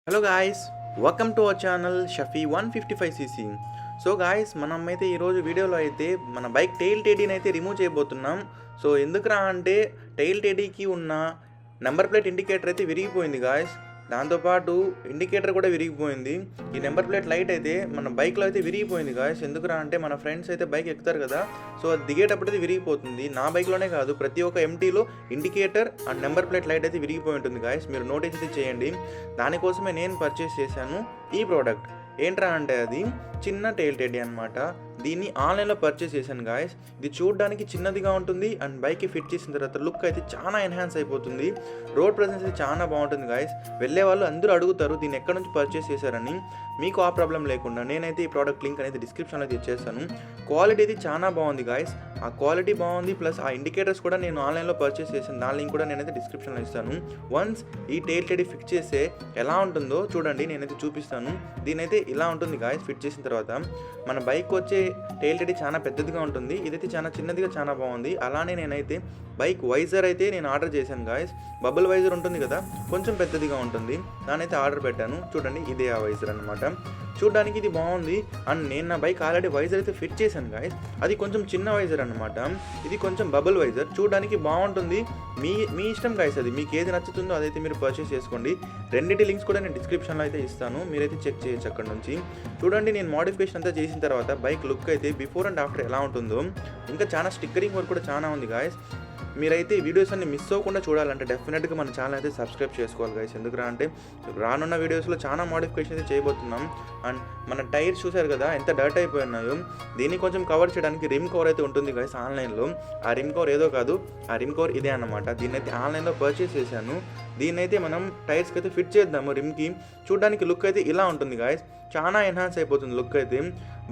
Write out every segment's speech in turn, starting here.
Hello guys, welcome to our channel Shafi 155cc. So guys, మనమైతే ఈరోజు వీడియోలో అయితే మన బైక్ టెయిల్ టేడీని అయితే రిమూవ్ చేయబోతున్నాం. సో ఎందుకురా అంటే టెయిల్ టేడీకి ఉన్న నెంబర్ ప్లేట్ ఇండికేటర్ అయితే విరిగిపోయింది గాయ్స్. దాంతోపాటు ఇండికేటర్ కూడా విరిగిపోయింది. ఈ నెంబర్ ప్లేట్ లైట్ అయితే మన బైక్లో అయితే విరిగిపోయింది గాయ్స్. ఎందుకురా అంటే మన ఫ్రెండ్స్ అయితే బైక్ ఎక్కుతారు కదా, సో అది దిగేటప్పుడు అయితే విరిగిపోతుంది. నా బైక్లోనే కాదు, ప్రతి ఒక్క ఎంటీలో indicator and number plate light అయితే విరిగిపోయి ఉంటుంది గాయ్స్. మీరు నోటీస్ అయితే చేయండి. దానికోసమే నేను పర్చేస్ చేశాను ఈ ప్రోడక్ట్. ఏంట్రా అంటే అది చిన్న టెయిల్ టెడీ అనమాట. దీన్ని ఆన్లైన్లో పర్చేస్ చేశాను గాయస్. ఇది చూడడానికి చిన్నదిగా ఉంటుంది అండ్ బైక్కి ఫిట్ చేసిన తర్వాత లుక్ అయితే చాలా ఎన్హాన్స్ అయిపోతుంది. రోడ్ ప్రెజెన్స్ అయితే చాలా బాగుంటుంది గాయస్. వెళ్ళే వాళ్ళు అందరూ అడుగుతారు దీన్ని ఎక్కడ నుంచి పర్చేస్ చేశారని. మీకు ఆ ప్రాబ్లం లేకుండా నేనైతే ఈ ప్రోడక్ట్ లింక్ అనేది డిస్క్రిప్షన్లో అయితే ఇచ్చేస్తాను. క్వాలిటీ అయితే చాలా బాగుంది గాయస్. ఆ క్వాలిటీ బాగుంది, ప్లస్ ఆ ఇండికేటర్స్ కూడా నేను ఆన్లైన్లో పర్చేస్ చేశాను. దాని లింక్ కూడా నేనైతే డిస్క్రిప్షన్లో ఇస్తాను. వన్స్ ఈ టెయిల్ టెడీ ఫిక్స్ చేస్తే ఎలా ఉంటుందో చూడండి, నేనైతే చూపిస్తాను. దీనైతే ఇలా ఉంటుంది గాయస్. ఫిట్ చేసిన తర్వాత మన బైక్ వచ్చే టెయిల్ టెడీ చాలా పెద్దదిగా ఉంటుంది, ఇదైతే చాలా చిన్నదిగా చాలా బాగుంది. అలానే నేనైతే బైక్ వైజర్ అయితే నేను ఆర్డర్ చేశాను గాయస్. బబుల్ వైజర్ ఉంటుంది కదా, కొంచెం పెద్దదిగా ఉంటుంది, దానైతే ఆర్డర్ పెట్టాను. చూడండి, ఇదే ఆ వైజర్ అనమాట. చూడడానికి ఇది బాగుంది. అండ్ నేను నా బైక్ ఆల్రెడీ వైజర్ అయితే ఫిట్ చేశాను గాయస్. అది కొంచెం చిన్న వైజర్ అనమాట, ఇది కొంచెం బబుల్ వైజర్. చూడడానికి బాగుంటుంది. మీ ఇష్టం గాయస్, అది మీకు ఏది నచ్చుతుందో అదైతే మీరు పర్చేస్ చేసుకోండి. రెండింటి లింక్స్ కూడా నేను డిస్క్రిప్షన్లో అయితే ఇస్తాను, మీరైతే చెక్ చేయొచ్చు అక్కడ నుంచి. చూడండి, నేను మోడిఫికేషన్ అంతా చేసిన తర్వాత బైక్ లుక్ అయితే బిఫోర్ అండ్ ఆఫ్టర్ ఎలా ఉంటుందో. ఇంకా చాలా స్టిక్కరింగ్ వర్క్ కూడా చాలా ఉంది గాయస్. మీరైతే ఈ వీడియోస్ అన్ని మిస్ అవ్వకుండా చూడాలంటే డెఫినెట్గా మన ఛానల్ అయితే సబ్స్క్రైబ్ చేసుకోవాలి గైస్. ఎందుకురా అంటే రానున్న వీడియోస్లో చాలా మోడిఫికేషన్ అయితే చేయబోతున్నాం. అండ్ మన టైర్స్ చూసారు కదా ఎంత డర్ట్ అయిపోయినాయో, దీన్ని కొంచెం కవర్ చేయడానికి రిమ్ కవర్ అయితే ఉంటుంది గైస్ ఆన్లైన్లో. ఆ రిమ్ కవర్ ఏదో కాదు, ఆ రిమ్ కవర్ ఇదే అన్నమాట. దీన్నైతే ఆన్లైన్లో పర్చేస్ చేశాను. దీన్నైతే మనం టైర్స్కి అయితే ఫిట్ చేద్దాము రిమ్కి. చూడడానికి లుక్ అయితే ఇలా ఉంటుంది గాయస్. చాలా ఎన్హాన్స్ అయిపోతుంది లుక్ అయితే.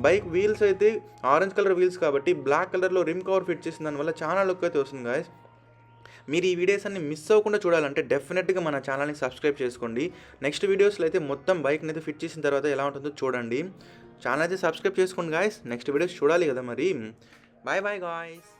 బైక్ వీల్స్ అయితే ఆరెంజ్ కలర్ వీల్స్ కాబట్టి బ్లాక్ కలర్లో రిమ్ కవర్ ఫిట్ చేసిన దానివల్ల చాలా లుక్ అయితే వస్తుంది గాయస్. మీరు ఈ వీడియోస్ అన్ని మిస్ అవ్వకుండా చూడాలంటే డెఫినెట్గా మన ఛానల్ని సబ్స్క్రైబ్ చేసుకోండి. నెక్స్ట్ వీడియోస్లో అయితే మొత్తం బైక్ని అయితే ఫిట్ చేసిన తర్వాత ఎలా ఉంటుందో చూడండి. ఛానల్ అయితే సబ్స్క్రైబ్ చేసుకోండి గాయస్. నెక్స్ట్ వీడియోస్ చూడాలి కదా మరి. Bye bye guys.